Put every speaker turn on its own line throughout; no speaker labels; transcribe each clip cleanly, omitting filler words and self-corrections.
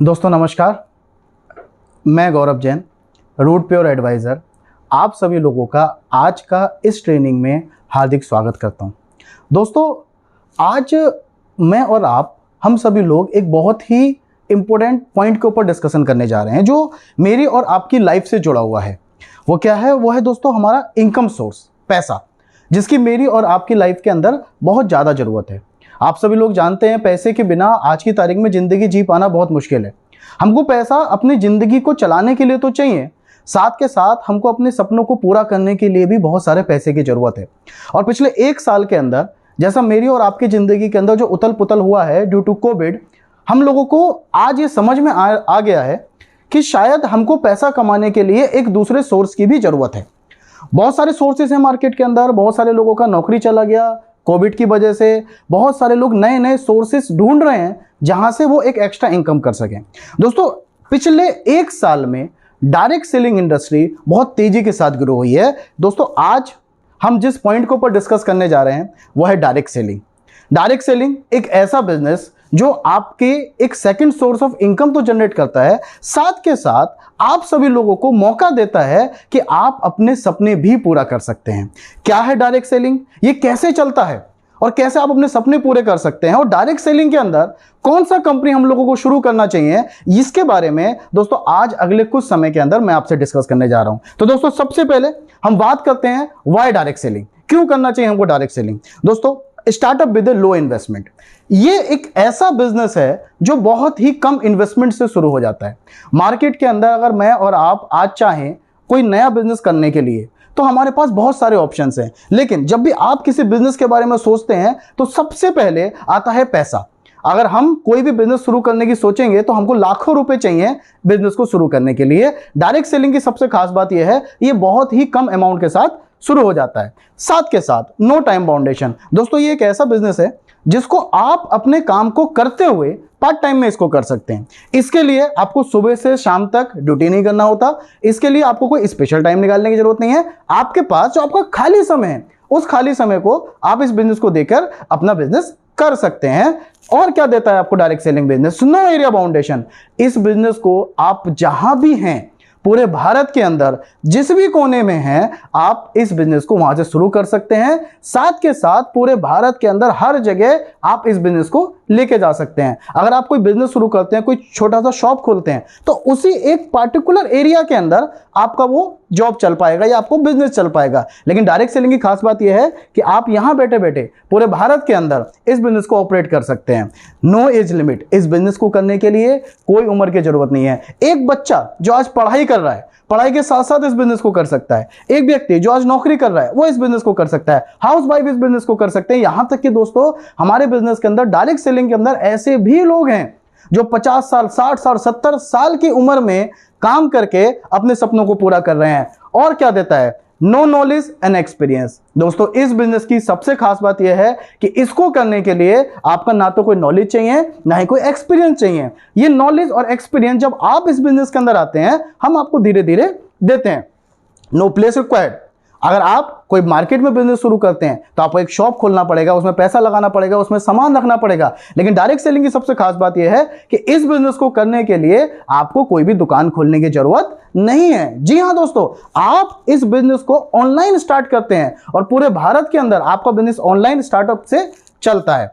दोस्तों नमस्कार, मैं गौरव जैन, रूट प्योर एडवाइज़र, आप सभी लोगों का आज का इस ट्रेनिंग में हार्दिक स्वागत करता हूं। दोस्तों आज मैं और आप हम सभी लोग एक बहुत ही इम्पोर्टेंट पॉइंट के ऊपर डिस्कशन करने जा रहे हैं जो मेरी और आपकी लाइफ से जुड़ा हुआ है। वो क्या है? वो है दोस्तों हमारा इनकम सोर्स, पैसा, जिसकी मेरी और आपकी लाइफ के अंदर बहुत ज़्यादा ज़रूरत है। आप सभी लोग जानते हैं पैसे के बिना आज की तारीख में ज़िंदगी जी पाना बहुत मुश्किल है। हमको पैसा अपनी ज़िंदगी को चलाने के लिए तो चाहिए, साथ के साथ हमको अपने सपनों को पूरा करने के लिए भी बहुत सारे पैसे की ज़रूरत है। और पिछले 1 साल के अंदर जैसा मेरी और आपकी ज़िंदगी के अंदर जो उथल पुथल हुआ है ड्यू टू कोविड, हम लोगों को आज ये समझ में आ गया है कि शायद हमको पैसा कमाने के लिए एक दूसरे सोर्स की भी ज़रूरत है। बहुत सारे सोर्सेस हैं मार्केट के अंदर, बहुत सारे लोगों का नौकरी चला गया कोविड की वजह से, बहुत सारे लोग नए नए सोर्सेस ढूंढ रहे हैं जहां से वो एक एक्स्ट्रा इनकम कर सकें। दोस्तों पिछले 1 साल में डायरेक्ट सेलिंग इंडस्ट्री बहुत तेजी के साथ ग्रो हुई है। दोस्तों आज हम जिस पॉइंट के ऊपर डिस्कस करने जा रहे हैं वो है डायरेक्ट सेलिंग। डायरेक्ट सेलिंग एक ऐसा बिजनेस जो आपके एक सेकंड सोर्स ऑफ इनकम तो जनरेट करता है, साथ के साथ आप सभी लोगों को मौका देता है कि आप अपने सपने भी पूरा कर सकते हैं। क्या है डायरेक्ट सेलिंग, ये कैसे चलता है और कैसे आप अपने सपने पूरे कर सकते हैं, और डायरेक्ट सेलिंग के अंदर कौन सा कंपनी हम लोगों को शुरू करना चाहिए, इसके बारे में दोस्तों आज अगले कुछ समय के अंदर मैं आपसे डिस्कस करने जा रहा हूं। तो दोस्तों सबसे पहले हम बात करते हैं व्हाई डायरेक्ट सेलिंग, क्यों करना चाहिए हमको डायरेक्ट सेलिंग। दोस्तों स्टार्टअप विद लो इन्वेस्टमेंट, ये एक ऐसा बिजनेस है जो बहुत ही कम इन्वेस्टमेंट से शुरू हो जाता है। मार्केट के अंदर अगर मैं और आप आज चाहें कोई नया बिजनेस करने के लिए तो हमारे पास बहुत सारे ऑप्शंस हैं, लेकिन जब भी आप किसी बिजनेस के बारे में सोचते हैं तो सबसे पहले आता है पैसा। अगर हम कोई भी बिजनेस शुरू करने की सोचेंगे तो हमको लाखों रुपए चाहिए बिजनेस को शुरू करने के लिए। डायरेक्ट सेलिंग की सबसे खास बात यह है, ये बहुत ही कम अमाउंट के साथ शुरू हो जाता है, साथ के साथ नो टाइम बाउंडेशन। दोस्तों ये एक ऐसा बिजनेस है जिसको आप अपने काम को करते हुए पार्ट टाइम में इसको कर सकते हैं। इसके लिए आपको सुबह से शाम तक ड्यूटी नहीं करना होता, इसके लिए आपको कोई स्पेशल टाइम निकालने की जरूरत नहीं है। आपके पास जो आपका खाली समय है उस खाली समय को आप इस बिजनेस को देकर अपना बिजनेस कर सकते हैं। और क्या देता है आपको direct selling business? No area boundation. इस बिजनेस को आप जहां भी हैं पूरे भारत के अंदर जिस भी कोने में हैं आप इस बिजनेस को वहां से शुरू कर सकते हैं। साथ के साथ पूरे भारत के अंदर हर जगह आप इस बिजनेस को लेके जा सकते हैं। अगर आप कोई बिजनेस शुरू करते हैं, कोई छोटा सा शॉप खोलते हैं, तो उसी एक पार्टिकुलर एरिया के अंदर आपका वो जॉब चल पाएगा या आपको बिजनेस चल पाएगा। लेकिन डायरेक्ट सेलिंग की खास बात यह है कि आप यहां बैठे बैठे पूरे भारत के अंदर इस बिजनेस को ऑपरेट कर सकते हैं। नो एज लिमिट, इस बिजनेस को करने के लिए कोई उम्र की जरूरत नहीं है। एक बच्चा जो आज पढ़ाई कर रहा है, पढ़ाई के साथ साथ इस बिजनेस को कर सकता है। एक व्यक्ति जो आज नौकरी कर रहा है वो इस बिजनेस को कर सकता है। हाउस वाइफ इस बिजनेस को कर सकते हैं। यहां तक कि दोस्तों हमारे बिजनेस के अंदर डायरेक्ट सेलिंग के अंदर ऐसे भी लोग हैं जो 50 साल, 60 साल, 70 साल की उम्र में काम करके अपने सपनों को पूरा कर रहे हैं। और क्या देता है? No knowledge and experience. दोस्तों इस बिजनेस की सबसे खास बात यह है कि इसको करने के लिए आपका ना तो कोई नॉलेज चाहिए ना ही कोई एक्सपीरियंस चाहिए। ये नॉलेज और एक्सपीरियंस जब आप इस बिजनेस के अंदर आते हैं हम आपको धीरे धीरे देते हैं। No place required. अगर आप कोई मार्केट में बिजनेस शुरू करते हैं तो आपको एक शॉप खोलना पड़ेगा, उसमें पैसा लगाना पड़ेगा, उसमें सामान रखना पड़ेगा। लेकिन डायरेक्ट सेलिंग की सबसे खास बात यह है कि इस बिजनेस को करने के लिए आपको कोई भी दुकान खोलने की जरूरत नहीं है। जी हां दोस्तों, आप इस बिजनेस को ऑनलाइन स्टार्ट करते हैं और पूरे भारत के अंदर आपका बिजनेस ऑनलाइन स्टार्टअप से चलता है।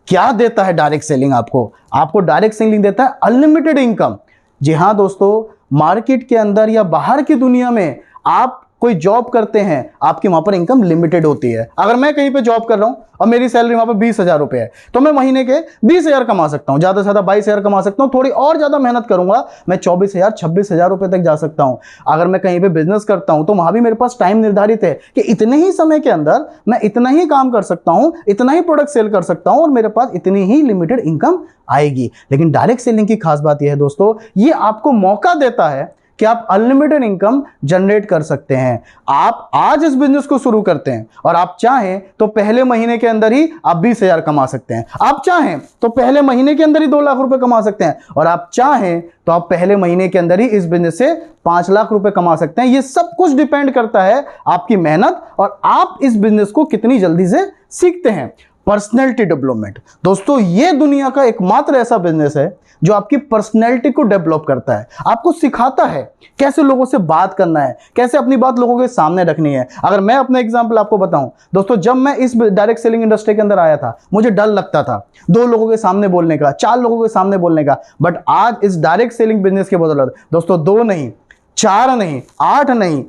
क्या देता है डायरेक्ट सेलिंग आपको? आपको डायरेक्ट सेलिंग देता है अनलिमिटेड इनकम। जी हां दोस्तों, मार्केट के अंदर या बाहर की दुनिया में आप कोई जॉब करते हैं, आपकी वहां पर इनकम लिमिटेड होती है। अगर मैं कहीं पे जॉब कर रहा हूं और मेरी सैलरी वहां पर 20,000 रुपए है तो मैं महीने के 20,000 कमा सकता हूं, ज्यादा से ज्यादा 22,000 कमा सकता हूं। थोड़ी और ज्यादा मेहनत करूंगा मैं 24,000, 26,000 रुपए तक जा सकता हूं। अगर मैं कहीं पे बिजनेस करता हूं तो वहां भी मेरे पास टाइम निर्धारित है कि इतने ही समय के अंदर मैं इतना ही काम कर सकता हूं, इतना ही प्रोडक्ट सेल कर सकता हूं और मेरे पास इतनी ही लिमिटेड इनकम आएगी। लेकिन डायरेक्ट सेलिंग की खास बात यह है दोस्तों, ये आपको मौका देता है कि आप अनलिमिटेड इनकम जनरेट कर सकते हैं। आप आज इस बिजनेस को शुरू करते हैं और आप चाहें तो पहले महीने के अंदर ही आप 20,000 कमा सकते हैं। आप चाहें तो पहले महीने के अंदर ही 2 लाख रुपए कमा सकते हैं और आप चाहें तो आप पहले महीने के अंदर ही इस बिजनेस से 5 लाख रुपए कमा सकते हैं। ये सब कुछ डिपेंड करता है आपकी मेहनत और आप इस बिजनेस को कितनी जल्दी से सीखते हैं। Personality development. दोस्तों ये दुनिया का एकमात्र ऐसा बिजनेस है जो आपकी पर्सनैलिटी को डेवलप करता है, आपको सिखाता है कैसे लोगों से बात करना है, कैसे अपनी बात लोगों के सामने रखनी है। अगर मैं अपना एग्जांपल आपको बताऊं दोस्तों, जब मैं इस डायरेक्ट सेलिंग इंडस्ट्री के अंदर आया था मुझे डर लगता था 2 लोगों के सामने बोलने का, 4 लोगों के सामने बोलने का। बट आज इस डायरेक्ट सेलिंग बिजनेस के बदौलत दोस्तों 2 नहीं, 4 नहीं, 8 नहीं,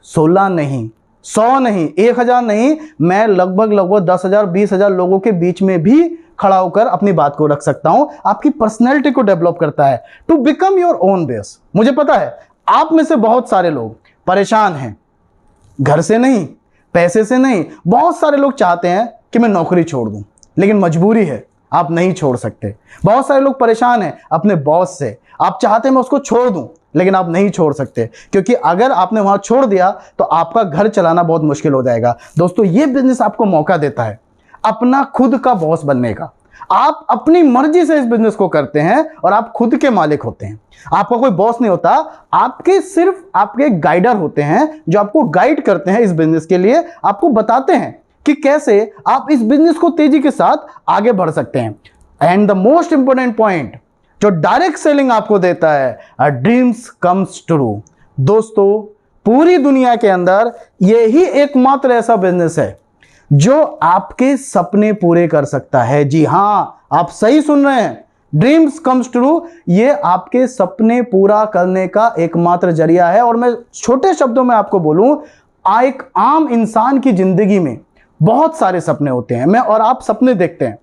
16 नहीं, 100 नहीं, 1000 नहीं, मैं लगभग 10,000 20,000 लोगों के बीच में भी खड़ा होकर अपनी बात को रख सकता हूं। आपकी पर्सनैलिटी को डेवलप करता है to become your own boss. मुझे पता है आप में से बहुत सारे लोग परेशान हैं, घर से नहीं, पैसे से नहीं। बहुत सारे लोग चाहते हैं कि मैं नौकरी छोड़ दूं, लेकिन मजबूरी है, आप नहीं छोड़ सकते। बहुत सारे लोग परेशान हैं अपने बॉस से, आप चाहते हैं मैं उसको छोड़ दूं, लेकिन आप नहीं छोड़ सकते, क्योंकि अगर आपने वहां छोड़ दिया तो आपका घर चलाना बहुत मुश्किल हो जाएगा। दोस्तों ये बिजनेस आपको मौका देता है अपना खुद का बॉस बनने का। आप अपनी मर्जी से इस बिजनेस को करते हैं और आप खुद के मालिक होते हैं। आपका कोई बॉस नहीं होता, आपके सिर्फ आपके गाइडर होते हैं जो आपको गाइड करते हैं इस बिजनेस के लिए, आपको बताते हैं कि कैसे आप इस बिजनेस को तेजी के साथ आगे बढ़ सकते हैं। And the most important point जो डायरेक्ट सेलिंग आपको देता है, ड्रीम्स कम्स ट्रू। दोस्तों पूरी दुनिया के अंदर यही एकमात्र ऐसा बिजनेस है जो आपके सपने पूरे कर सकता है। जी हां, आप सही सुन रहे हैं, ड्रीम्स कम्स ट्रू, ये आपके सपने पूरा करने का एकमात्र जरिया है। और मैं छोटे शब्दों में आपको बोलूं, एक आम इंसान की जिंदगी में बहुत सारे सपने होते हैं। मैं और आप सपने देखते हैं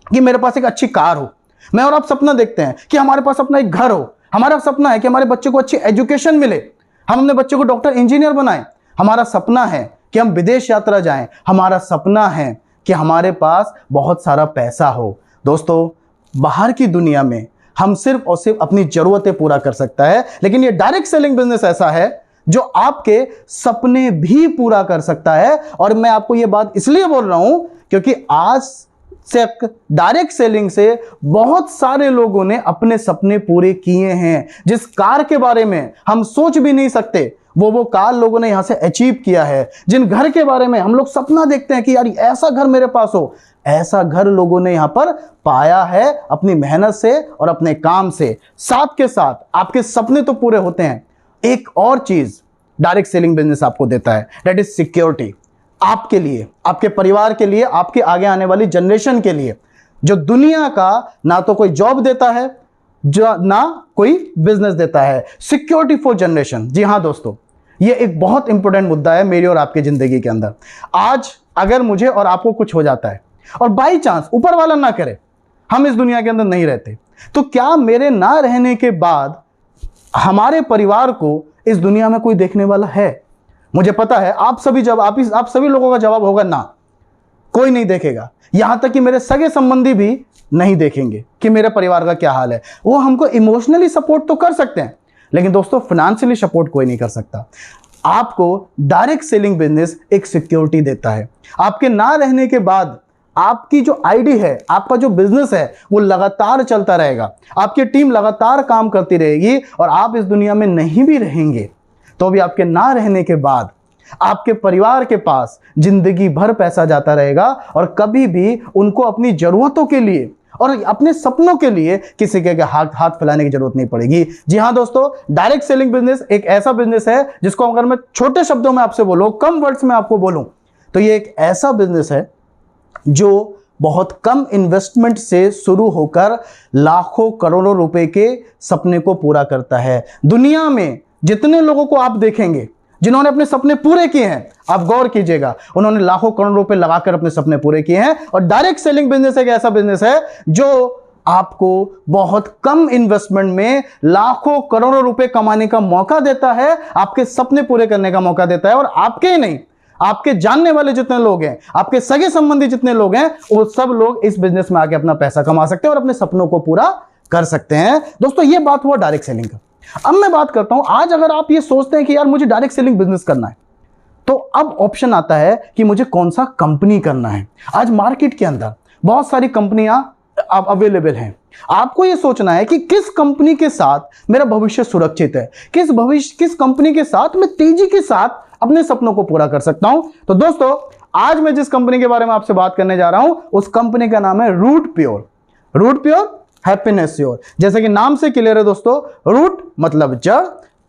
कि मेरे पास एक अच्छी कार हो, मैं और आप सपना देखते हैं कि हमारे पास अपना एक घर हो, हमारा सपना है कि हमारे बच्चे को अच्छी एजुकेशन मिले, हम अपने बच्चे को डॉक्टर इंजीनियर बनाएं, हमारा सपना है कि हम विदेश यात्रा जाएं, हमारा सपना है कि हमारे पास बहुत सारा पैसा हो। दोस्तों बाहर की दुनिया में हम सिर्फ और सिर्फ अपनी जरूरतें पूरा कर सकता है, लेकिन ये डायरेक्ट सेलिंग बिजनेस ऐसा है जो आपके सपने भी पूरा कर सकता है। और मैं आपको ये बात इसलिए बोल रहा हूं क्योंकि आज से डायरेक्ट सेलिंग से बहुत सारे लोगों ने अपने सपने पूरे किए हैं। जिस कार के बारे में हम सोच भी नहीं सकते वो कार लोगों ने यहां से अचीव किया है। जिन घर के बारे में हम लोग सपना देखते हैं कि यार ऐसा घर मेरे पास हो, ऐसा घर लोगों ने यहां पर पाया है अपनी मेहनत से और अपने काम से। साथ के साथ आपके सपने तो पूरे होते हैं, एक और चीज डायरेक्ट सेलिंग बिजनेस आपको देता है, दैट इज सिक्योरिटी। आपके लिए, आपके परिवार के लिए, आपके आगे आने वाली जनरेशन के लिए, जो दुनिया का ना तो कोई जॉब देता है, जो ना कोई बिजनेस देता है, सिक्योरिटी फॉर जनरेशन। जी हां दोस्तों, ये एक बहुत इंपॉर्टेंट मुद्दा है मेरी और आपकी जिंदगी के अंदर। आज अगर मुझे और आपको कुछ हो जाता है और बाई चांस ऊपर वाला ना करे हम इस दुनिया के अंदर नहीं रहते, तो क्या मेरे ना रहने के बाद हमारे परिवार को इस दुनिया में कोई देखने वाला है? मुझे पता है आप सभी लोगों का जवाब होगा ना, कोई नहीं देखेगा। यहां तक कि मेरे सगे संबंधी भी नहीं देखेंगे कि मेरे परिवार का क्या हाल है। वो हमको इमोशनली सपोर्ट तो कर सकते हैं, लेकिन दोस्तों फाइनेंशियली सपोर्ट कोई नहीं कर सकता। आपको डायरेक्ट सेलिंग बिजनेस एक सिक्योरिटी देता है। आपके ना रहने के बाद आपकी जो आईडी है, आपका जो बिजनेस है, वो लगातार चलता रहेगा, आपकी टीम लगातार काम करती रहेगी और आप इस दुनिया में नहीं भी रहेंगे तो भी आपके ना रहने के बाद आपके परिवार के पास जिंदगी भर पैसा जाता रहेगा और कभी भी उनको अपनी जरूरतों के लिए और अपने सपनों के लिए किसी के हाथ फैलाने की जरूरत नहीं पड़ेगी। जी हां दोस्तों, डायरेक्ट सेलिंग बिजनेस एक ऐसा बिजनेस है जिसको अगर मैं छोटे शब्दों में आपसे बोलूं, कम वर्ड्स में आपको बोलूं, तो ये एक ऐसा बिजनेस है जो बहुत कम इन्वेस्टमेंट से शुरू होकर लाखों करोड़ों रुपए के सपने को पूरा करता है। दुनिया में जितने लोगों को आप देखेंगे जिन्होंने अपने सपने पूरे किए हैं, आप गौर कीजिएगा, उन्होंने लाखों करोड़ रुपए लगाकर अपने सपने पूरे किए हैं। और डायरेक्ट सेलिंग बिजनेस एक ऐसा बिजनेस है जो आपको बहुत कम इन्वेस्टमेंट में लाखों करोड़ों रुपए कमाने का मौका देता है, आपके सपने पूरे करने का मौका देता है। और आपके ही नहीं, आपके जानने वाले जितने लोग हैं, आपके सगे संबंधी जितने लोग हैं, वो सब लोग इस बिजनेस में आके अपना पैसा कमा सकते हैं और अपने सपनों को पूरा कर सकते हैं। दोस्तों ये बात हुआ डायरेक्ट सेलिंग का। अब मैं बात करता हूं, आज अगर आप ये सोचते हैं कि यार मुझे डायरेक्ट सेलिंग बिजनेस करना है, तो अब ऑप्शन आता है कि मुझे कौन सा कंपनी करना है। आज मार्केट के अंदर बहुत सारी कंपनियां अवेलेबल हैं। आपको यह सोचना है कि किस कंपनी के साथ मेरा भविष्य सुरक्षित है, किस कंपनी के साथ मैं तेजी के साथ अपने सपनों को पूरा कर सकता हूं। तो दोस्तों आज मैं जिस कंपनी के बारे में आपसे बात करने जा रहा हूं उस कंपनी का नाम है Root Pure. Root Pure, happiness sure. जैसे कि नाम से क्लियर है दोस्तों, रूट मतलब जड़,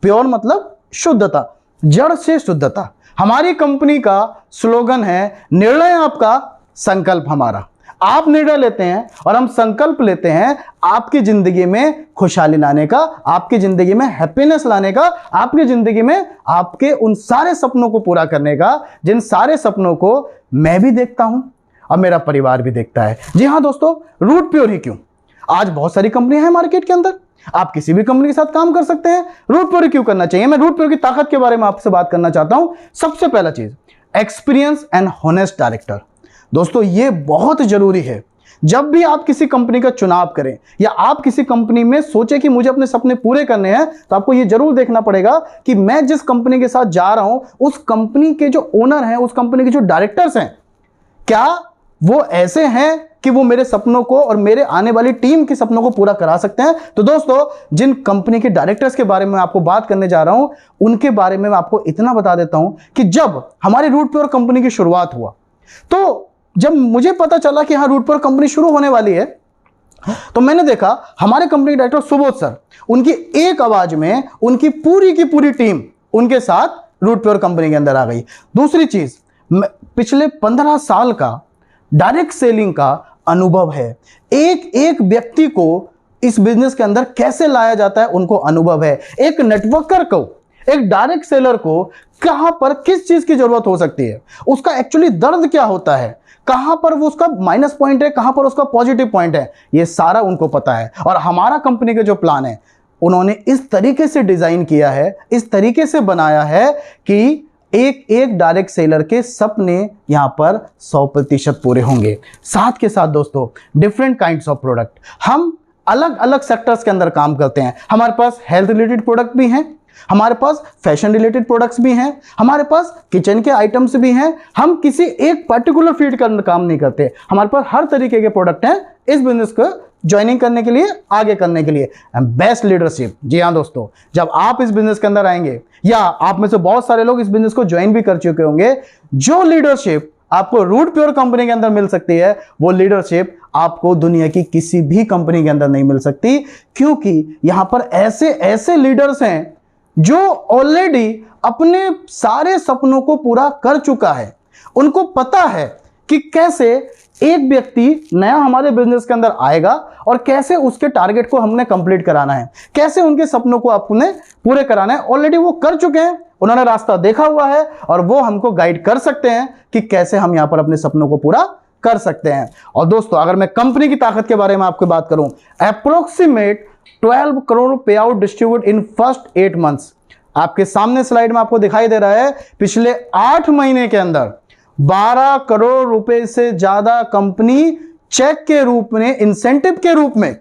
प्योर मतलब शुद्धता, जड़ से शुद्धता। हमारी कंपनी का स्लोगन है निर्णय आपका, संकल्प हमारा। आप निर्णय लेते हैं और हम संकल्प लेते हैं आपकी जिंदगी में खुशहाली लाने का, आपकी जिंदगी में हैप्पीनेस लाने का, आपकी जिंदगी में आपके उन सारे सपनों को पूरा करने का जिन सारे सपनों को मैं भी देखता हूं और मेरा परिवार भी देखता है। जी हां दोस्तों, रूट प्योर ही क्यों? आज बहुत सारी कंपनियां हैं मार्केट के अंदर, आप किसी भी कंपनी के साथ काम कर सकते हैं। रूट प्योर क्यों करना चाहिए? मैं रूट प्योर की ताकत के बारे में आपसे बात करना चाहता हूं। सबसे पहला चीज, एक्सपीरियंस एंड होनेस्ट डायरेक्टर। दोस्तों ये बहुत जरूरी है। जब भी आप किसी कंपनी का चुनाव करें या आप किसी कंपनी में सोचे कि मुझे अपने सपने पूरे करने हैं, तो आपको यह जरूर देखना पड़ेगा कि मैं जिस कंपनी के साथ जा रहा हूं उस कंपनी के जो ओनर हैं, उस कंपनी के जो डायरेक्टर्स हैं, क्या वो ऐसे हैं कि वो मेरे सपनों को और मेरे आने वाली टीम के सपनों को पूरा करा सकते हैं। तो दोस्तों, जिन कंपनी के डायरेक्टर्स के बारे में आपको बात करने जा रहा हूं उनके बारे में मैं आपको इतना बता देता हूं कि जब हमारी रूट प्योर कंपनी की शुरुआत हुआ, तो जब मुझे पता चला कि हाँ रूट प्योर कंपनी शुरू होने वाली है, तो मैंने देखा हमारे कंपनी डायरेक्टर सुबोध सर, उनकी एक आवाज में उनकी की पूरी टीम उनके साथ रूट प्योर कंपनी के अंदर आ गई। दूसरी चीज, पिछले 15 साल का डायरेक्ट सेलिंग का अनुभव है। एक एक व्यक्ति को इस बिजनेस के अंदर कैसे लाया जाता है उनको अनुभव है। एक नेटवर्कर को, एक डायरेक्ट सेलर को कहां पर किस चीज की जरूरत हो सकती है, उसका एक्चुअली दर्द क्या होता है, कहां पर वो उसका माइनस पॉइंट है, कहां पर उसका पॉजिटिव पॉइंट है, ये सारा उनको पता है। और हमारा कंपनी के जो प्लान है उन्होंने इस तरीके से डिजाइन किया है, इस तरीके से बनाया है कि एक एक डायरेक्ट सेलर के सपने यहां पर 100% पूरे होंगे। साथ के साथ दोस्तों, डिफरेंट काइंड्स ऑफ प्रोडक्ट, हम अलग अलग सेक्टर्स के अंदर काम करते हैं। हमारे पास हेल्थ रिलेटेड प्रोडक्ट भी हैं, हमारे पास फैशन रिलेटेड प्रोडक्ट्स भी हैं, हमारे पास किचन के आइटम्स भी हैं। हम किसी एक पर्टिकुलर फील्ड का काम नहीं करते, हमारे पास हर तरीके के प्रोडक्ट हैं इस बिजनेस को ज्वाइनिंग करने के लिए, आगे करने के लिए। Best leadership. जी हाँ दोस्तों, जब आप इस बिजनेस के अंदर आएंगे, या आप में से बहुत सारे लोग इस बिजनेस को ज्वाइन भी कर चुके होंगे, जो लीडरशिप आपको रूट प्योर कंपनी के अंदर मिल सकती है, वो लीडरशिप आपको दुनिया की किसी भी कंपनी के अंदर नहीं मिल सकती। क्योंकि यहां पर ऐसे ऐसे लीडर्स हैं जो ऑलरेडी अपने सारे सपनों को पूरा कर चुका है। उनको पता है कि कैसे एक व्यक्ति नया हमारे बिजनेस के अंदर आएगा और कैसे उसके टारगेट को हमने कंप्लीट कराना है, कैसे उनके सपनों को आपने पूरे कराना है। ऑलरेडी वो कर चुके हैं, उन्होंने रास्ता देखा हुआ है और वो हमको गाइड कर सकते हैं कि कैसे हम यहां पर अपने सपनों को पूरा कर सकते हैं। और दोस्तों, अगर मैं कंपनी की ताकत के बारे में आपको बात करूं, अप्रोक्सीमेट 12 करोड़ पे out distribute in first 8 months. आपके सामने स्लाइड में आपको दिखाई दे रहा है, पिछले 8 महीने के अंदर 12 करोड़ रुपए से ज्यादा कंपनी चेक के रूप में, इंसेंटिव के रूप में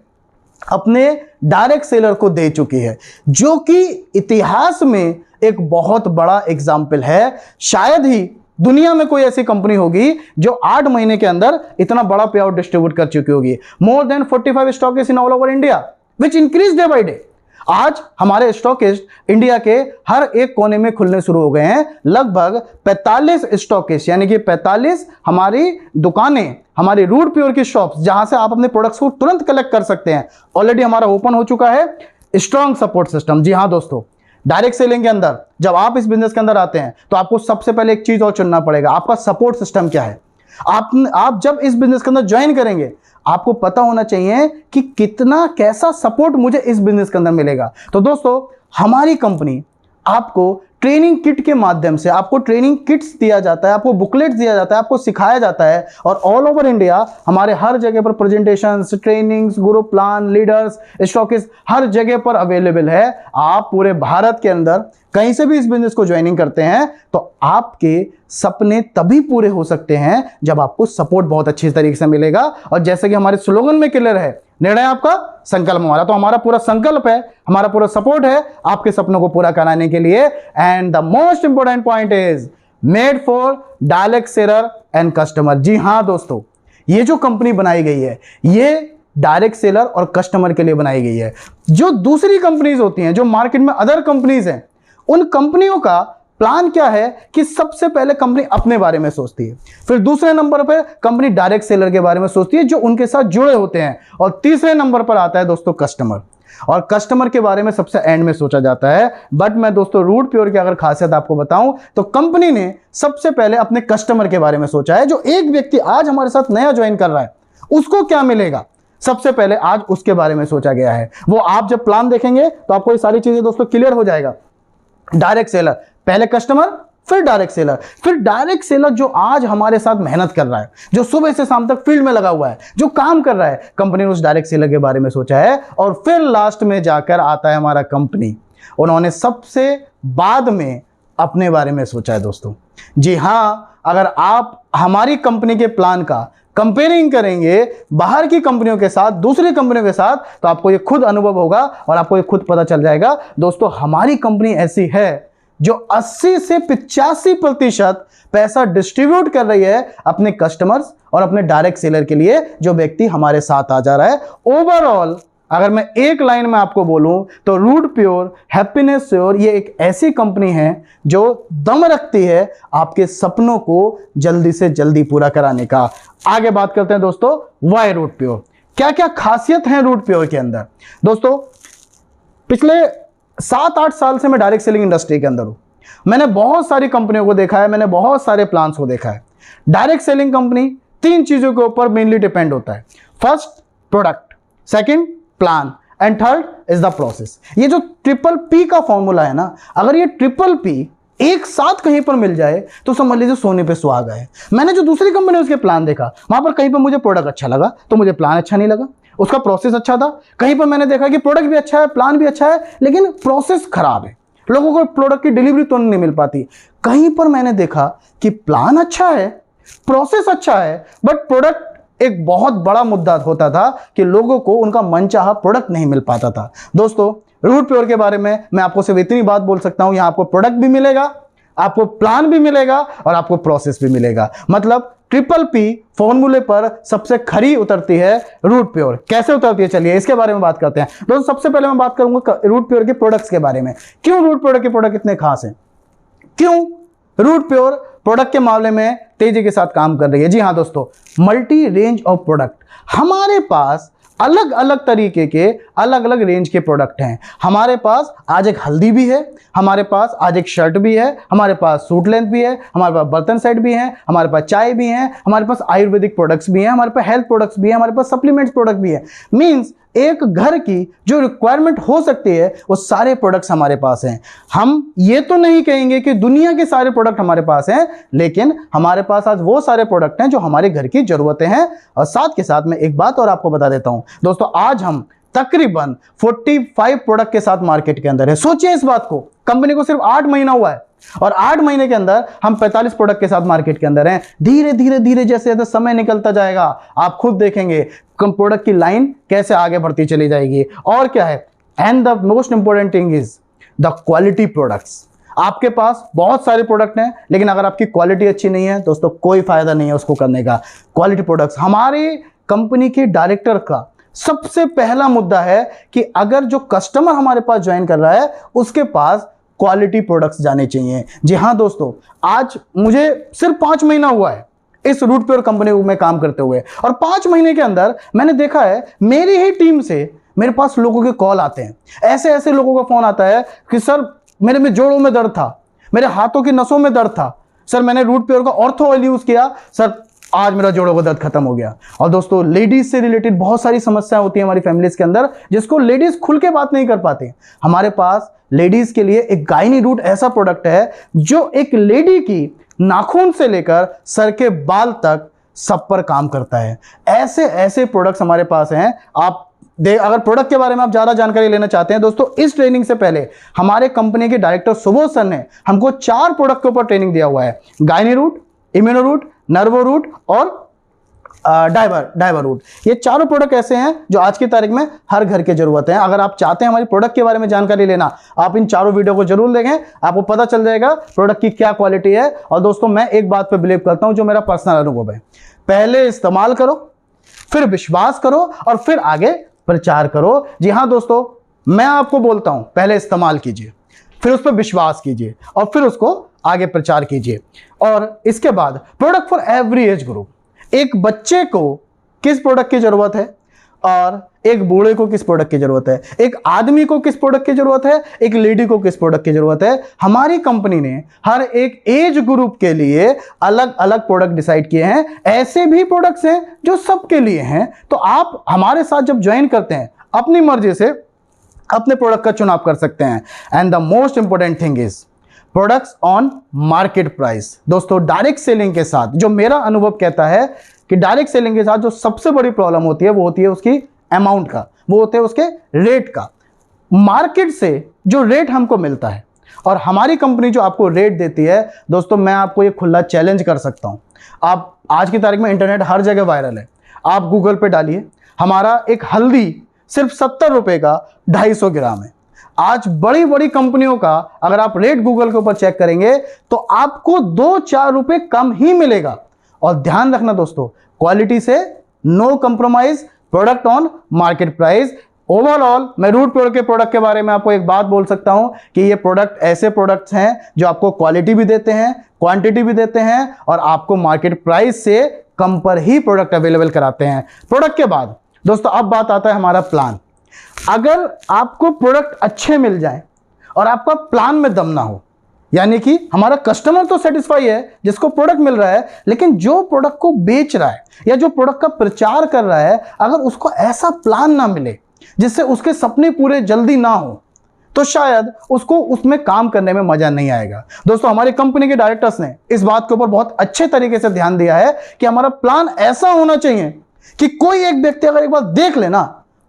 अपने डायरेक्ट सेलर को दे चुकी है, जो कि इतिहास में एक बहुत बड़ा एग्जाम्पल है। शायद ही दुनिया में कोई ऐसी कंपनी होगी जो 8 महीने के अंदर इतना बड़ा पे आउट डिस्ट्रीब्यूट कर चुकी होगी। More than 45 stockist in all over India which increase day by day. आज हमारे स्टॉकिस्ट इंडिया के हर एक कोने में खुलने शुरू हो गए हैं। लगभग 45 स्टॉकिस्ट, यानी कि 45 हमारी दुकानें, हमारी रूट प्योर की शॉप्स, जहां से आप अपने प्रोडक्ट्स को तुरंत कलेक्ट कर सकते हैं, ऑलरेडी हमारा ओपन हो चुका है। Strong support system. जी हां दोस्तों, डायरेक्ट सेलिंग के अंदर जब आप इस बिजनेस के अंदर आते हैं तो आपको सबसे पहले एक चीज और चुनना पड़ेगा, आपका सपोर्ट सिस्टम क्या है। आप जब इस बिजनेस के अंदर ज्वाइन करेंगे, आपको पता होना चाहिए कि कितना कैसा सपोर्ट मुझे इस बिजनेस के अंदर मिलेगा। तो दोस्तों, हमारी कंपनी आपको ट्रेनिंग किट के माध्यम से, आपको ट्रेनिंग किट्स दिया जाता है, आपको बुकलेट्स दिया जाता है, आपको सिखाया जाता है, और ऑल ओवर इंडिया हमारे हर जगह पर presentations, trainings, group plan, leaders, stockist हर जगह पर अवेलेबल है। आप पूरे भारत के अंदर कहीं से भी इस बिजनेस को ज्वाइनिंग करते हैं तो आपके सपने तभी पूरे हो सकते हैं जब आपको सपोर्ट बहुत अच्छी तरीके से मिलेगा। और जैसे कि हमारे स्लोगन में क्लियर है, निर्णय आपका, संकल्प हमारा। तो हमारा पूरा संकल्प है, हमारा पूरा सपोर्ट है आपके सपनों को पूरा कराने के लिए। And the most important point is made for direct seller and customer. जी हां दोस्तों, ये जो कंपनी बनाई गई है, ये डायरेक्ट सेलर और कस्टमर के लिए बनाई गई है। जो दूसरी कंपनीज होती हैं, जो मार्केट में अदर कंपनीज हैं, उन कंपनियों का प्लान क्या है कि सबसे पहले कंपनी अपने बारे में सोचती है, फिर दूसरे नंबर पर कंपनी डायरेक्ट सेलर के बारे में सोचती है जो उनके साथ जुड़े होते हैं, और तीसरे नंबर पर आता है दोस्तों कस्टमर, और कस्टमर के बारे में सबसे एंड में सोचा जाता है। बट मैं दोस्तों रूट प्योर की अगर खासियत आपको बताऊं तो कंपनी ने सबसे पहले अपने कस्टमर के बारे में सोचा है। जो एक व्यक्ति आज हमारे साथ नया ज्वाइन कर रहा है उसको क्या मिलेगा, सबसे पहले आज उसके बारे में सोचा गया है। वो आप जब प्लान देखेंगे तो आपको ये सारी चीजें दोस्तों क्लियर हो जाएगा। डायरेक्ट सेलर, पहले कस्टमर, फिर डायरेक्ट सेलर। फिर डायरेक्ट सेलर जो आज हमारे साथ मेहनत कर रहा है, जो सुबह से शाम तक फील्ड में लगा हुआ है, जो काम कर रहा है, कंपनी ने उस डायरेक्ट सेलर के बारे में सोचा है। और फिर लास्ट में जाकर आता है हमारा कंपनी, उन्होंने सबसे बाद में अपने बारे में सोचा है दोस्तों। जी हाँ, अगर आप हमारी कंपनी के प्लान का कंपेयरिंग करेंगे बाहर की कंपनियों के साथ, दूसरी कंपनियों के साथ, तो आपको ये खुद अनुभव होगा और आपको ये खुद पता चल जाएगा दोस्तों, हमारी कंपनी ऐसी है जो 80 से 85% पैसा डिस्ट्रीब्यूट कर रही है अपने कस्टमर्स और अपने डायरेक्ट सेलर के लिए, जो व्यक्ति हमारे साथ आ जा रहा है। ओवरऑल अगर मैं एक लाइन में आपको बोलूं तो रूट प्योर हैप्पीनेस श्योर ये एक ऐसी कंपनी है जो दम रखती है आपके सपनों को जल्दी से जल्दी पूरा कराने का। आगे बात करते हैं दोस्तों, वाई रूट प्योर, क्या क्या खासियत है रूट प्योर के अंदर। दोस्तों पिछले 7-8 साल से मैं डायरेक्ट सेलिंग इंडस्ट्री के अंदर हूं। मैंने बहुत सारी कंपनियों को देखा है, मैंने बहुत सारे प्लान्स को देखा है। डायरेक्ट सेलिंग कंपनी 3 चीजों के ऊपर मेनली डिपेंड होता है। First product, second plan and third is the process. ये जो ट्रिपल पी का फॉर्मूला है ना, अगर ये ट्रिपल पी एक साथ कहीं पर मिल जाए तो समझ लीजिए सोने पे सुहागा है। मैंने जो दूसरी कंपनी उसके प्लान देखा, वहां पर कहीं पर मुझे प्रोडक्ट अच्छा लगा तो मुझे प्लान अच्छा नहीं लगा, उसका प्रोसेस अच्छा था। कहीं पर मैंने देखा कि प्रोडक्ट भी अच्छा है, प्लान भी अच्छा है, लेकिन प्रोसेस खराब है, लोगों को प्रोडक्ट की डिलीवरी तो नहीं मिल पाती। कहीं पर मैंने देखा कि प्लान अच्छा है, प्रोसेस अच्छा है, बट प्रोडक्ट एक बहुत बड़ा मुद्दा होता था कि लोगों को उनका मनचाहा प्रोडक्ट नहीं मिल पाता था। दोस्तों रूट प्योर के बारे में मैं आपको सिर्फ इतनी बात बोल सकता हूं, यहां आपको प्रोडक्ट भी मिलेगा, आपको प्लान भी मिलेगा और आपको प्रोसेस भी मिलेगा। मतलब ट्रिपल पी फॉर्मूले पर सबसे खरी उतरती है रूट प्योर। कैसे उतरती है चलिए इसके बारे में बात करते हैं। दोस्तों सबसे पहले मैं बात करूंगा रूट प्योर के प्रोडक्ट्स के बारे में। क्यों रूट प्योर के प्रोडक्ट इतने खास हैं, क्यों रूट प्योर प्रोडक्ट के मामले में तेजी के साथ काम कर रही है। जी हाँ दोस्तों, मल्टी रेंज ऑफ प्रोडक्ट, हमारे पास अलग अलग तरीके के अलग अलग रेंज के प्रोडक्ट हैं। हमारे पास आज एक हल्दी भी है, हमारे पास आज एक शर्ट भी है, हमारे पास सूट लेंथ भी है, हमारे पास बर्तन सेट भी है, हमारे पास चाय भी है, हमारे पास आयुर्वेदिक प्रोडक्ट्स भी हैं, हमारे पास हेल्थ प्रोडक्ट्स भी है, हमारे पास सप्लीमेंट्स प्रोडक्ट भी है। मींस एक घर की जो रिक्वायरमेंट हो सकती है वो सारे प्रोडक्ट्स हमारे पास हैं। हम ये तो नहीं कहेंगे कि दुनिया के सारे प्रोडक्ट हमारे पास हैं, लेकिन हमारे पास आज वो सारे प्रोडक्ट हैं जो हमारे घर की जरूरतें हैं। और साथ के साथ मैं एक बात और आपको बता देता हूं दोस्तों, आज हम तकरीबन 45 प्रोडक्ट के साथ मार्केट के अंदर है। सोचिए इस बात को, कंपनी को सिर्फ 8 महीना हुआ है और 8 महीने के अंदर हम 45 प्रोडक्ट के साथ मार्केट के अंदर हैं। धीरे धीरे धीरे जैसे जैसे समय निकलता जाएगा आप खुद देखेंगे प्रोडक्ट की लाइन कैसे आगे बढ़ती चली जाएगी। और क्या है, and the most important thing is the quality products. आपके पास बहुत सारे प्रोडक्ट हैं, लेकिन अगर आपकी क्वालिटी अच्छी नहीं है दोस्तों कोई फायदा नहीं है उसको करने का। क्वालिटी प्रोडक्ट्स हमारे कंपनी के डायरेक्टर का सबसे पहला मुद्दा है कि अगर जो कस्टमर हमारे पास ज्वाइन कर रहा है उसके पास क्वालिटी प्रोडक्ट्स जाने चाहिए। जी हाँ दोस्तों, आज मुझे सिर्फ 5 महीना हुआ है इस रूट प्योर कंपनी में काम करते हुए, और 5 महीने के अंदर मैंने देखा है मेरी ही टीम से मेरे पास लोगों के कॉल आते हैं। ऐसे ऐसे लोगों का फोन आता है कि सर मेरे में जोड़ों में दर्द था, मेरे हाथों की नसों में दर्द था, सर मैंने रूट प्योर का ऑर्थो ऑयल यूज किया, सर आज मेरा जोड़ों का दर्द खत्म हो गया। और दोस्तों लेडीज से रिलेटेड बहुत सारी समस्याएं होती हैं हमारी फैमिलीज के अंदर, जिसको लेडीज खुल के बात नहीं कर पाती। हमारे पास लेडीज के लिए एक गायनी रूट ऐसा प्रोडक्ट है जो एक लेडी की नाखून से लेकर सर के बाल तक सब पर काम करता है। ऐसे ऐसे प्रोडक्ट्स हमारे पास हैं। आप अगर प्रोडक्ट के बारे में आप ज्यादा जानकारी लेना चाहते हैं दोस्तों, इस ट्रेनिंग से पहले हमारे कंपनी के डायरेक्टर सुबोध सर ने हमको 4 प्रोडक्ट के ऊपर ट्रेनिंग दिया हुआ है। Gyne root, immuno root, nervo root और डाइवर रूट। ये चारों प्रोडक्ट ऐसे हैं जो आज की तारीख में हर घर की जरूरत है। अगर आप चाहते हैं हमारी प्रोडक्ट के बारे में जानकारी लेना, आप इन चारों वीडियो को जरूर देखें, आपको पता चल जाएगा प्रोडक्ट की क्या क्वालिटी है। और दोस्तों मैं एक बात पे बिलीव करता हूं जो मेरा पर्सनल अनुभव है, पहले इस्तेमाल करो, फिर विश्वास करो और फिर आगे प्रचार करो। जी हाँ दोस्तों, मैं आपको बोलता हूं पहले इस्तेमाल कीजिए, फिर उस पर विश्वास कीजिए और फिर उसको आगे प्रचार कीजिए। और इसके बाद product for every age group, एक बच्चे को किस प्रोडक्ट की जरूरत है और एक बूढ़े को किस प्रोडक्ट की जरूरत है, एक आदमी को किस प्रोडक्ट की जरूरत है, एक लेडी को किस प्रोडक्ट की जरूरत है। हमारी कंपनी ने हर एक एज ग्रुप के लिए अलग अलग प्रोडक्ट डिसाइड किए हैं। ऐसे भी प्रोडक्ट्स हैं जो सबके लिए हैं। तो आप हमारे साथ जब ज्वाइन करते हैं अपनी मर्जी से अपने प्रोडक्ट का चुनाव कर सकते हैं। And the most important thing is products on market price. दोस्तों, डायरेक्ट सेलिंग के साथ जो मेरा अनुभव कहता है कि डायरेक्ट सेलिंग के साथ जो सबसे बड़ी प्रॉब्लम होती है वो होती है उसकी अमाउंट का, वो होते हैं उसके रेट का। मार्केट से जो रेट हमको मिलता है और हमारी कंपनी जो आपको रेट देती है, दोस्तों मैं आपको ये खुला चैलेंज कर सकता हूं। आप आज की तारीख में इंटरनेट हर जगह वायरल है, आप गूगल पे डालिए, हमारा एक हल्दी सिर्फ 70 रुपए का 250 ग्राम है। आज बड़ी बड़ी कंपनियों का अगर आप रेट गूगल के ऊपर चेक करेंगे तो आपको 2-4 रुपए कम ही मिलेगा। और ध्यान रखना दोस्तों, क्वालिटी से no compromise, product on market price. Overall मैं रूट प्योर के प्रोडक्ट के बारे में आपको एक बात बोल सकता हूं कि ये प्रोडक्ट ऐसे प्रोडक्ट्स हैं जो आपको क्वालिटी भी देते हैं, क्वांटिटी भी देते हैं और आपको मार्केट प्राइस से कम पर ही प्रोडक्ट अवेलेबल कराते हैं। प्रोडक्ट के बाद दोस्तों अब बात आता है हमारा प्लान। अगर आपको प्रोडक्ट अच्छे मिल जाए और आपका प्लान में दम ना हो, यानी कि हमारा कस्टमर तो सेटिस्फाई है जिसको प्रोडक्ट मिल रहा है, लेकिन जो प्रोडक्ट को बेच रहा है या जो प्रोडक्ट का प्रचार कर रहा है, अगर उसको ऐसा प्लान ना मिले जिससे उसके सपने पूरे जल्दी ना हो, तो शायद उसको उसमें काम करने में मजा नहीं आएगा। दोस्तों, हमारी कंपनी के डायरेक्टर्स ने इस बात के ऊपर बहुत अच्छे तरीके से ध्यान दिया है कि हमारा प्लान ऐसा होना चाहिए कि कोई एक व्यक्ति अगर एक बार देख लेना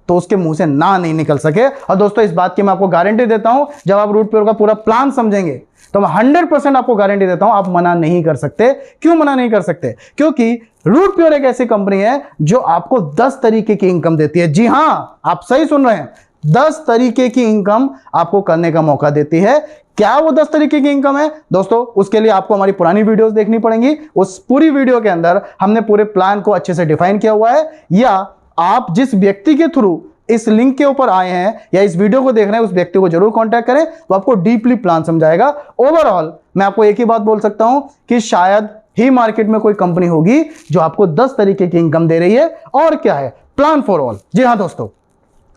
तो उसके मुंह से ना नहीं निकल सके। और दोस्तों, इस बात की मैं आपको गारंटी देता हूं, जब आप रूट प्योर का पूरा प्लान समझेंगे तो मैं 100% आपको गारंटी देता हूं आप मना नहीं कर सकते। क्यों मना नहीं कर सकते? क्योंकि रूट प्योर एक ऐसी कंपनी है जो आपको 10 तरीके की इनकम देती है। जी हां, आप सही सुन रहे हैं, 10 तरीके की इनकम आपको करने का मौका देती है। क्या वो 10 तरीके की इनकम है? दोस्तों, उसके लिए आपको हमारी पुरानी वीडियोस देखनी पड़ेंगी। उस पूरी वीडियो के अंदर हमने पूरे प्लान को अच्छे से डिफाइन किया हुआ है। या आप जिस व्यक्ति के थ्रू इस लिंक के ऊपर आए हैं या इस वीडियो को देख रहे हैं, उस व्यक्ति को जरूर कांटेक्ट करें, वो आपको डीपली प्लान समझाएगा। ओवरऑल मैं आपको एक ही बात बोल सकता हूं कि शायद ही मार्केट में कोई कंपनी होगी जो आपको 10 तरीके की इनकम दे रही है। और क्या है? Plan for all. जी हां दोस्तों,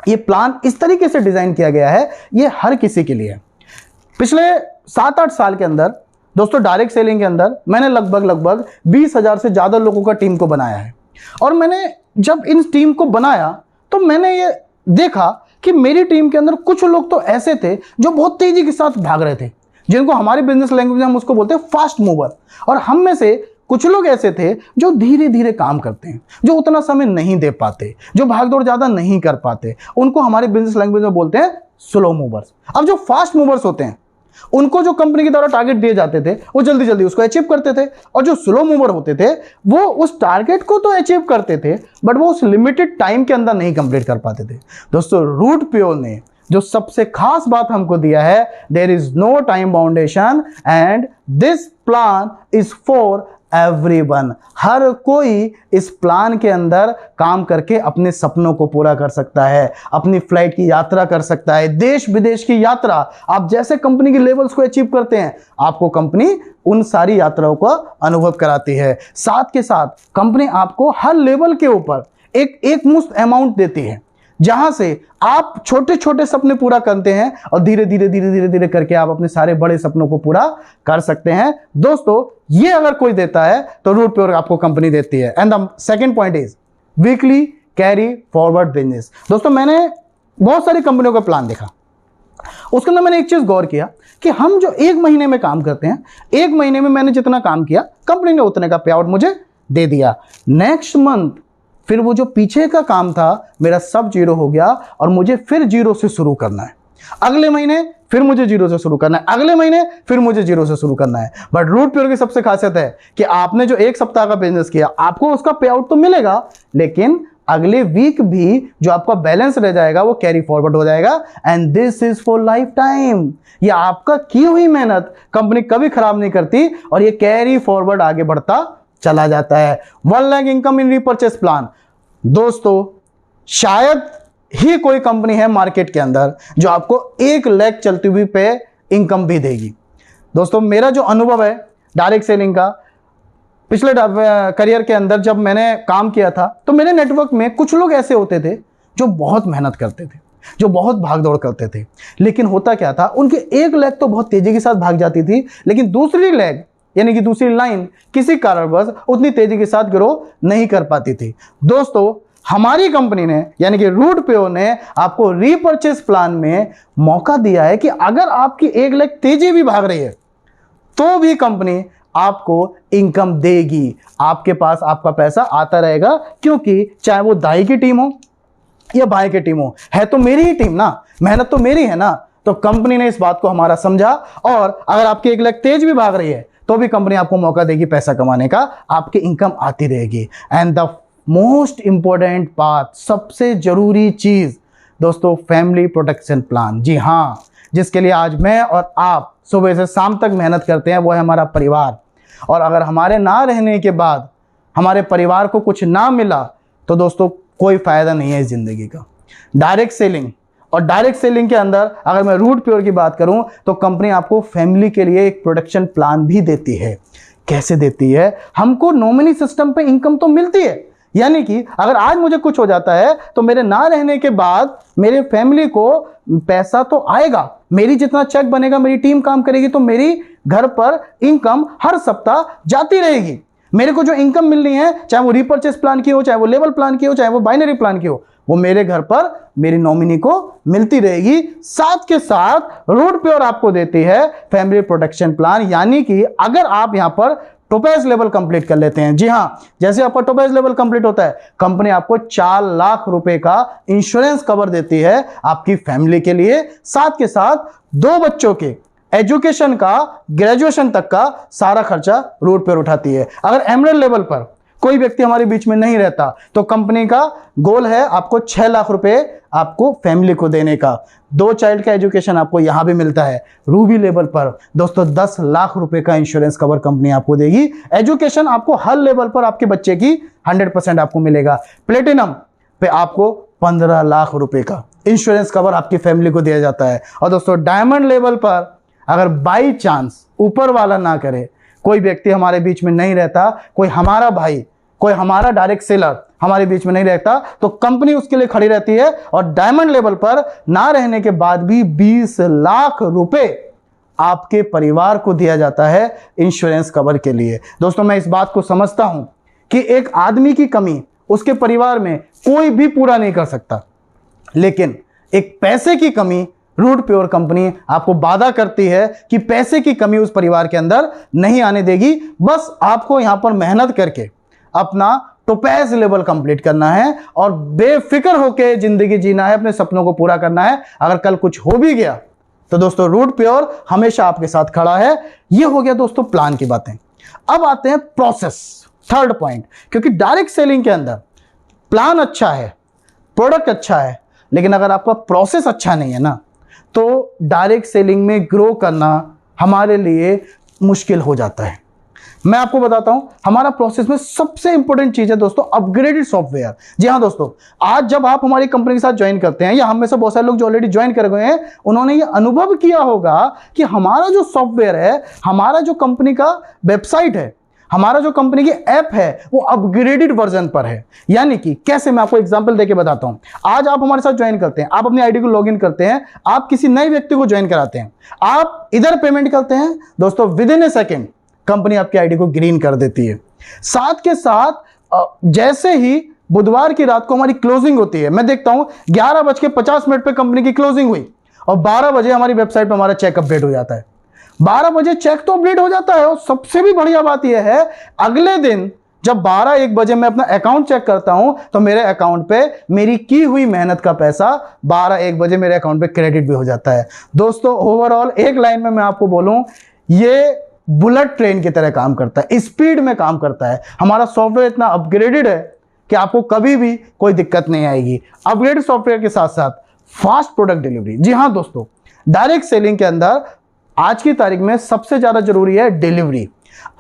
ये प्लान इस तरीके से डिजाइन किया गया है, ये हर किसी के लिए है। पिछले 7-8 साल के अंदर दोस्तों डायरेक्ट सेलिंग के अंदर मैंने लगभग 20,000 से ज्यादा लोगों का टीम को बनाया है। और मैंने जब इन टीम को बनाया तो मैंने ये देखा कि मेरी टीम के अंदर कुछ लोग तो ऐसे थे जो बहुत तेजी के साथ भाग रहे थे, जिनको हमारी बिजनेस लैंग्वेज में हम उसको बोलते हैं फास्ट मूवर। और हम में से कुछ लोग ऐसे थे जो धीरे धीरे काम करते हैं, जो उतना समय नहीं दे पाते, जो भागदौड़ ज्यादा नहीं कर पाते, उनको हमारी बिजनेस लैंग्वेज में बोलते हैं स्लो मूवर्स। अब जो फास्ट मूवर्स होते हैं उनको जो कंपनी के द्वारा टारगेट दिए जाते थे वो जल्दी जल्दी उसको अचीव करते थे, और जो स्लो मूवर होते थे वो उस टारगेट को तो अचीव करते थे बट वो उस लिमिटेड टाइम के अंदर नहीं कंप्लीट कर पाते थे। दोस्तों, रूट प्योर ने जो सबसे खास बात हमको दिया है, there is no time boundation and this plan is for everyone. हर कोई इस प्लान के अंदर काम करके अपने सपनों को पूरा कर सकता है, अपनी फ्लाइट की यात्रा कर सकता है, देश विदेश की यात्रा। आप जैसे कंपनी की लेवल्स को अचीव करते हैं, आपको कंपनी उन सारी यात्राओं का अनुभव कराती है। साथ के साथ कंपनी आपको हर लेवल के ऊपर एक मुश्त अमाउंट देती है, जहां से आप छोटे छोटे सपने पूरा करते हैं और धीरे धीरे करके आप अपने सारे बड़े सपनों को पूरा कर सकते हैं। दोस्तों, ये अगर कोई देता है तो रूट प्योर आपको कंपनी देती है। And the second point is weekly carry forward business. दोस्तों, मैंने बहुत सारी कंपनियों का प्लान देखा, उसके अंदर मैंने एक चीज गौर किया कि हम जो 1 महीने में काम करते हैं, 1 महीने में मैंने जितना काम किया कंपनी ने उतने का पे आउट मुझे दे दिया। नेक्स्ट मंथ फिर वो जो पीछे का काम था मेरा सब 0 हो गया और मुझे फिर 0 से शुरू करना है। अगले महीने फिर मुझे 0 से शुरू करना है, अगले महीने फिर मुझे 0 से शुरू करना है। बट रूट प्योर की सबसे खासियत है कि आपने जो 1 सप्ताह का बिजनेस किया, आपको उसका पे आउट तो मिलेगा, लेकिन अगले वीक भी जो आपका बैलेंस रह जाएगा वो कैरी फॉरवर्ड हो जाएगा। And this is for life time. ये आपका की हुई मेहनत कंपनी कभी खराब नहीं करती और ये कैरी फॉरवर्ड आगे बढ़ता चला जाता है। 1 lakh income in repurchase plan. दोस्तों, शायद ही कोई कंपनी है मार्केट के अंदर जो आपको 1 लाख चलती हुई पे इनकम भी देगी। दोस्तों मेरा जो अनुभव है डायरेक्ट सेलिंग का, पिछले करियर के अंदर जब मैंने काम किया था, तो मेरे नेटवर्क में कुछ लोग ऐसे होते थे जो बहुत मेहनत करते थे, जो बहुत भाग दौड़ करते थे, लेकिन होता क्या था, उनके एक लेग तो बहुत तेजी के साथ भाग जाती थी, लेकिन दूसरी लेग यानी कि दूसरी लाइन किसी कारणवश उतनी तेजी के साथ ग्रो नहीं कर पाती थी। दोस्तों हमारी कंपनी ने यानी कि रूटपेओ ने आपको रीपर्चेस प्लान में मौका दिया है कि अगर आपकी एक लेग तेजी भी भाग रही है तो भी कंपनी आपको इनकम देगी, आपके पास आपका पैसा आता रहेगा, क्योंकि चाहे वो दाई की टीम हो या बाएं की टीम हो, है तो मेरी ही टीम ना, मेहनत तो मेरी है ना। तो कंपनी ने इस बात को हमारा समझा, और अगर आपकी एक लेग तेज भी भाग रही है तो भी कंपनी आपको मौका देगी पैसा कमाने का, आपकी इनकम आती रहेगी। एंड द मोस्ट इंपॉर्टेंट बात, सबसे जरूरी चीज दोस्तों, फैमिली प्रोटेक्शन प्लान। जी हाँ, जिसके लिए आज मैं और आप सुबह से शाम तक मेहनत करते हैं, वो है हमारा परिवार। और अगर हमारे ना रहने के बाद हमारे परिवार को कुछ ना मिला तो दोस्तों कोई फायदा नहीं है इस जिंदगी का। डायरेक्ट सेलिंग, और डायरेक्ट सेलिंग के अंदर अगर मैं रूटपेओ की बात करूं तो कंपनी आपको फैमिली के लिए एक प्रोटेक्शन प्लान भी देती है। कैसे देती है? हमको नॉमिनी सिस्टम पे इनकम तो मिलती है, यानी कि अगर आज मुझे कुछ हो जाता है तो मेरे ना रहने के बाद मेरे फैमिली को पैसा तो आएगा, मेरी जितना चेक बनेगा, मेरी टीम काम करेगी तो मेरी घर पर इनकम हर सप्ताह जाती रहेगी। मेरे को जो इनकम मिलनी है, चाहे वो रिपर्चेस प्लान की हो, चाहे वो लेवल प्लान की हो, चाहे वो बाइनरी प्लान की हो, वो मेरे घर पर मेरी नॉमिनी को मिलती रहेगी। साथ के साथ रूटपेओ आपको देती है फैमिली प्रोटेक्शन प्लान, यानी कि अगर आप यहां पर टोपेज लेवल कंप्लीट कर लेते हैं, जी हां, जैसे आपका टोपेज लेवल कंप्लीट होता है, कंपनी आपको 4 लाख रुपए का इंश्योरेंस कवर देती है आपकी फैमिली के लिए। साथ के साथ 2 बच्चों के एजुकेशन का, ग्रेजुएशन तक का सारा खर्चा रूटपेओ उठाती है। अगर एमरेल्ड लेवल पर कोई व्यक्ति हमारे बीच में नहीं रहता तो कंपनी का गोल है आपको 6 लाख रुपए आपको फैमिली को देने का। 2 चाइल्ड का एजुकेशन आपको यहां भी मिलता है। रूबी लेवल पर दोस्तों 10 लाख रुपए का इंश्योरेंस कवर कंपनी आपको देगी। एजुकेशन आपको हर लेवल पर आपके बच्चे की 100% आपको मिलेगा। प्लेटिनम पे आपको 15 लाख रुपए का इंश्योरेंस कवर आपकी फैमिली को दिया जाता है। और दोस्तों डायमंड लेवल पर अगर बाई चांस ऊपर वाला ना करे, कोई व्यक्ति हमारे बीच में नहीं रहता, कोई हमारा भाई, कोई हमारा डायरेक्ट सेलर हमारे बीच में नहीं रहता, तो कंपनी उसके लिए खड़ी रहती है और डायमंड लेवल पर ना रहने के बाद भी 20 लाख रुपए आपके परिवार को दिया जाता है इंश्योरेंस कवर के लिए। दोस्तों मैं इस बात को समझता हूं कि एक आदमी की कमी उसके परिवार में कोई भी पूरा नहीं कर सकता, लेकिन एक पैसे की कमी रूटपेओ कंपनी आपको वादा करती है कि पैसे की कमी उस परिवार के अंदर नहीं आने देगी। बस आपको यहां पर मेहनत करके अपना टोपेज लेवल कंप्लीट करना है और बेफिक्र होकर जिंदगी जीना है, अपने सपनों को पूरा करना है। अगर कल कुछ हो भी गया तो दोस्तों रूटपेओ हमेशा आपके साथ खड़ा है। यह हो गया दोस्तों प्लान की बातें। अब आते हैं प्रोसेस, थर्ड पॉइंट, क्योंकि डायरेक्ट सेलिंग के अंदर प्लान अच्छा है, प्रोडक्ट अच्छा है, लेकिन अगर आपका प्रोसेस अच्छा नहीं है ना, तो डायरेक्ट सेलिंग में ग्रो करना हमारे लिए मुश्किल हो जाता है। मैं आपको बताता हूं, हमारा प्रोसेस में सबसे इंपॉर्टेंट चीज है दोस्तों अपग्रेडेड सॉफ्टवेयर। जी हां दोस्तों, आज जब आप हमारी कंपनी के साथ ज्वाइन करते हैं, या हम में से बहुत सारे लोग जो ऑलरेडी ज्वाइन कर गए हैं, उन्होंने ये अनुभव किया होगा कि हमारा जो सॉफ्टवेयर है, हमारा जो कंपनी का वेबसाइट है, हमारा जो कंपनी की ऐप है, वो अपग्रेडेड वर्जन पर है। यानी कि कैसे, मैं आपको एग्जांपल देके बताता हूं। आज आप हमारे साथ ज्वाइन करते हैं, आप अपनी आईडी को लॉगिन करते हैं, आप किसी नए व्यक्ति को ज्वाइन कराते हैं, आप इधर पेमेंट करते हैं दोस्तों, with in A second company आपकी आईडी को ग्रीन कर देती है। साथ के साथ जैसे ही बुधवार की रात को हमारी क्लोजिंग होती है, मैं देखता हूं 11:50 पे कंपनी की क्लोजिंग हुई और 12 बजे हमारी वेबसाइट पर हमारा चेक अपडेट हो जाता है। 12 बजे चेक तो अपडेट हो जाता है, और सबसे भी बढ़िया बात यह है, अगले दिन जब 12-1 बजे मैं अपना अकाउंट चेक करता हूं तो मेरे अकाउंट पे मेरी की हुई मेहनत का पैसा 12-1 बजे मेरे अकाउंट पे क्रेडिट भी हो जाता है। दोस्तों ओवरऑल एक लाइन में मैं आपको बोलूं, ये बुलेट ट्रेन की तरह काम करता है, स्पीड में काम करता है। हमारा सॉफ्टवेयर इतना अपग्रेडेड है कि आपको कभी भी कोई दिक्कत नहीं आएगी। अपग्रेडेड सॉफ्टवेयर के साथ साथ फास्ट प्रोडक्ट डिलीवरी। जी हां दोस्तों, डायरेक्ट सेलिंग के अंदर आज की तारीख में सबसे ज्यादा जरूरी है डिलीवरी।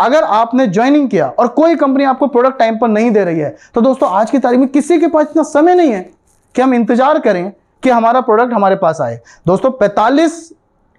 अगर आपने ज्वाइनिंग किया और कोई कंपनी आपको प्रोडक्ट टाइम पर नहीं दे रही है, तो दोस्तों आज की तारीख में किसी के पास इतना समय नहीं है कि हम इंतजार करें कि हमारा प्रोडक्ट हमारे पास आए। दोस्तों 45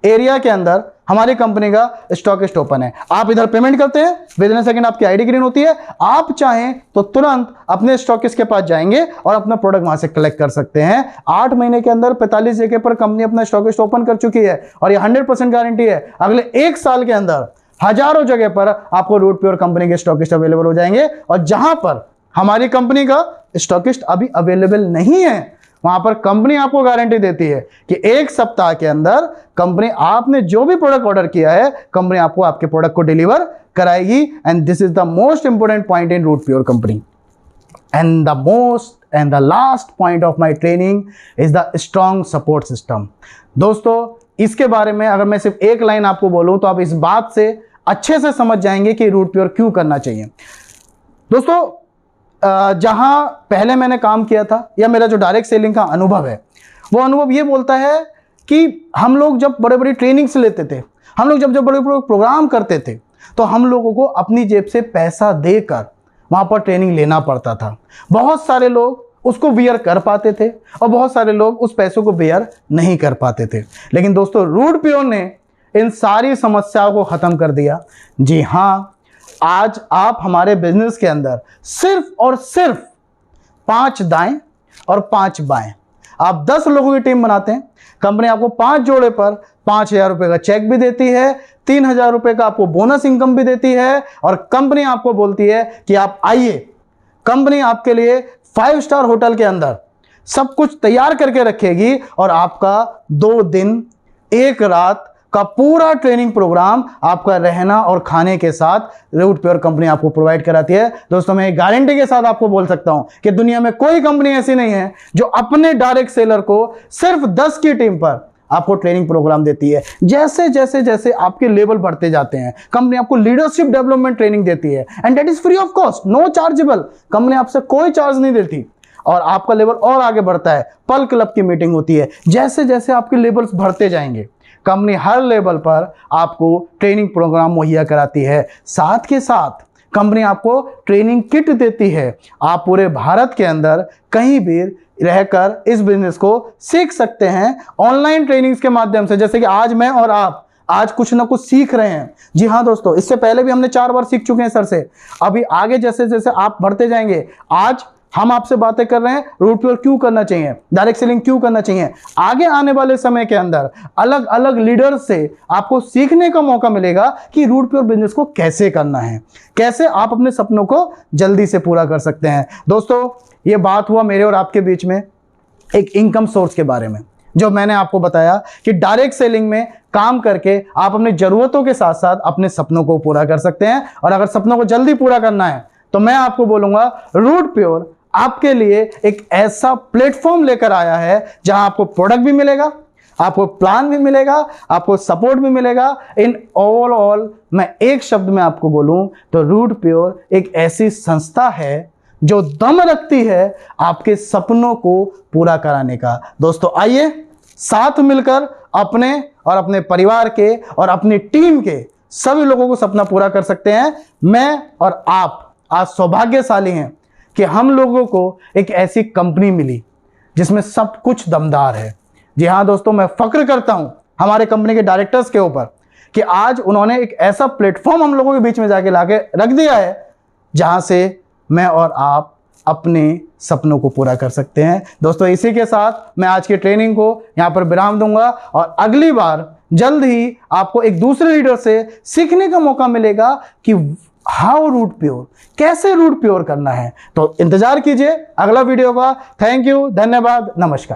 एरिया के अंदर हमारी कंपनी का स्टॉकिस्ट ओपन है। आप इधर पेमेंट करते हैं, विद इन सेकंड आपकी आईडी ग्रीन होती है। आप चाहें तो तुरंत अपने स्टॉकिस्ट के पास जाएंगे और अपना प्रोडक्ट वहां से कलेक्ट कर सकते हैं। 8 महीने के अंदर 45 जगह पर कंपनी अपना स्टॉकिस्ट ओपन कर चुकी है और ये 100% गारंटी है अगले 1 साल के अंदर हजारों जगह पर आपको रूट प्योर कंपनी के स्टॉकिस्ट अवेलेबल हो जाएंगे। और जहां पर हमारी कंपनी का स्टॉकिस्ट अभी अवेलेबल नहीं है, वहां पर कंपनी आपको गारंटी देती है कि 1 सप्ताह के अंदर कंपनी आपने जो भी प्रोडक्ट ऑर्डर किया है, कंपनी आपको आपके प्रोडक्ट को डिलीवर कराएगी। And this is the most important point in Root Pure company. And the last point of my training is the strong support system. दोस्तों, इसके बारे में अगर मैं सिर्फ एक लाइन आपको बोलूं तो आप इस बात से अच्छे से समझ जाएंगे कि रूट प्योर क्यों करना चाहिए। दोस्तों, जहां पहले मैंने काम किया था या मेरा जो डायरेक्ट सेलिंग का अनुभव है, वो अनुभव ये बोलता है कि हम लोग जब बड़े बड़ी ट्रेनिंग्स लेते थे, हम लोग जब बड़े बड़े प्रोग्राम करते थे, तो हम लोगों को अपनी जेब से पैसा देकर वहां पर ट्रेनिंग लेना पड़ता था। बहुत सारे लोग उसको बियर कर पाते थे और बहुत सारे लोग उस पैसों को बियर नहीं कर पाते थे। लेकिन दोस्तों, रूट प्योर ने इन सारी समस्याओं को खत्म कर दिया। जी हाँ, आज आप हमारे बिजनेस के अंदर सिर्फ और सिर्फ 5 दाएं और 5 बाएं, आप 10 लोगों की टीम बनाते हैं। कंपनी आपको 5 जोड़े पर 5,000 रुपए का चेक भी देती है, 3,000 रुपए का आपको बोनस इनकम भी देती है और कंपनी आपको बोलती है कि आप आइए। कंपनी आपके लिए 5 स्टार होटल के अंदर सब कुछ तैयार करके रखेगी और आपका 2 दिन 1 रात का पूरा ट्रेनिंग प्रोग्राम आपका रहना और खाने के साथ रूट प्योर कंपनी आपको प्रोवाइड कराती है। दोस्तों, मैं गारंटी के साथ आपको बोल सकता हूं कि दुनिया में कोई कंपनी ऐसी नहीं है जो अपने डायरेक्ट सेलर को सिर्फ 10 की टीम पर आपको ट्रेनिंग प्रोग्राम देती है। जैसे जैसे जैसे आपके लेवल बढ़ते जाते हैं, कंपनी आपको लीडरशिप डेवलपमेंट ट्रेनिंग देती है and that is free of cost, no chargeable. Company आपसे कोई चार्ज नहीं देती और आपका लेवल और आगे बढ़ता है। पल क्लब की मीटिंग होती है। जैसे जैसे आपके लेवल्स बढ़ते जाएंगे, कंपनी हर लेवल पर आपको ट्रेनिंग प्रोग्राम मुहैया कराती है। साथ के साथ कंपनी आपको ट्रेनिंग किट देती है। आप पूरे भारत के अंदर कहीं भी रहकर इस बिजनेस को सीख सकते हैं ऑनलाइन ट्रेनिंग्स के माध्यम से। जैसे कि आज मैं और आप आज कुछ ना कुछ सीख रहे हैं। जी हाँ दोस्तों, इससे पहले भी हमने 4 बार सीख चुके हैं सर से। अभी आगे जैसे जैसे आप बढ़ते जाएंगे, आज हम आपसे बातें कर रहे हैं रूट प्योर क्यों करना चाहिए, डायरेक्ट सेलिंग क्यों करना चाहिए। आगे आने वाले समय के अंदर अलग अलग लीडर से आपको सीखने का मौका मिलेगा कि रूट प्योर बिजनेस को कैसे करना है, कैसे आप अपने सपनों को जल्दी से पूरा कर सकते हैं। दोस्तों, ये बात हुआ मेरे और आपके बीच में एक इनकम सोर्स के बारे में, जो मैंने आपको बताया कि डायरेक्ट सेलिंग में काम करके आप अपनी जरूरतों के साथ साथ अपने सपनों को पूरा कर सकते हैं। और अगर सपनों को जल्दी पूरा करना है तो मैं आपको बोलूंगा रूट प्योर आपके लिए एक ऐसा प्लेटफॉर्म लेकर आया है जहां आपको प्रोडक्ट भी मिलेगा, आपको प्लान भी मिलेगा, आपको सपोर्ट भी मिलेगा। इन ओवरऑल मैं एक शब्द में आपको बोलूं तो रूट प्योर एक ऐसी संस्था है जो दम रखती है आपके सपनों को पूरा कराने का। दोस्तों, आइए साथ मिलकर अपने और अपने परिवार के और अपनी टीम के सभी लोगों को सपना पूरा कर सकते हैं। मैं और आप आज सौभाग्यशाली हैं कि हम लोगों को एक ऐसी कंपनी मिली जिसमें सब कुछ दमदार है। जी हाँ दोस्तों, मैं फक्र करता हूं हमारे कंपनी के डायरेक्टर्स के ऊपर कि आज उन्होंने एक ऐसा प्लेटफॉर्म हम लोगों के बीच में जाके लाके रख दिया है जहां से मैं और आप अपने सपनों को पूरा कर सकते हैं। दोस्तों, इसी के साथ मैं आज की ट्रेनिंग को यहां पर विराम दूंगा और अगली बार जल्द ही आपको एक दूसरे लीडर से सीखने का मौका मिलेगा कि हाउ रूट प्योर, कैसे रूट प्योर करना है। तो इंतजार कीजिए अगला वीडियो का। थैंक यू, धन्यवाद, नमस्कार।